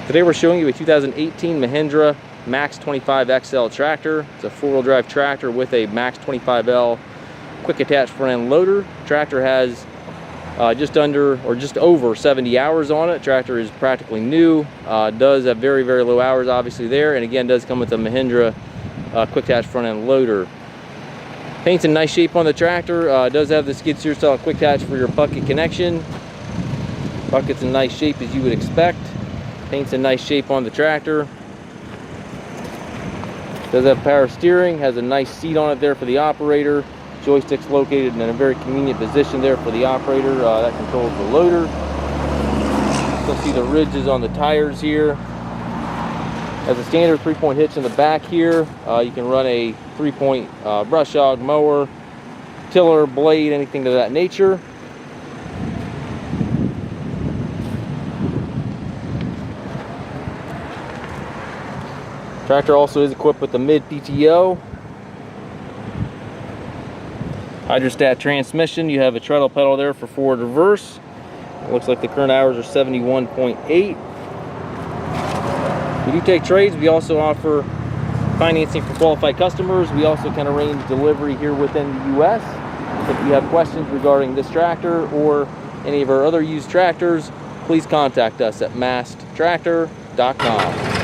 Today we're showing you a 2018 Mahindra Max 25XL tractor. It's a four-wheel drive tractor with a Max 25L quick attach front end loader. Tractor has just over 70 hours on it. Tractor is practically new. Does have very low hours obviously there, and again does come with a Mahindra quick attach front end loader. Paint's in nice shape on the tractor. Does have the skid steer style quick attach for your bucket connection. Bucket's in nice shape as you would expect. Paint's in nice shape on the tractor. Does have power steering, has a nice seat on it there for the operator. Joystick's located in a very convenient position there for the operator that controls the loader. You'll see the ridges on the tires here. Has a standard 3-point hitch in the back here. You can run a 3-point brush hog, mower, tiller, blade, anything of that nature. Tractor also is equipped with the mid PTO. Hydrostat transmission. You have a treadle pedal there for forward reverse. It looks like the current hours are 71.8. We do take trades. We also offer financing for qualified customers. We also can arrange delivery here within the US. If you have questions regarding this tractor or any of our other used tractors, please contact us at masttractor.com.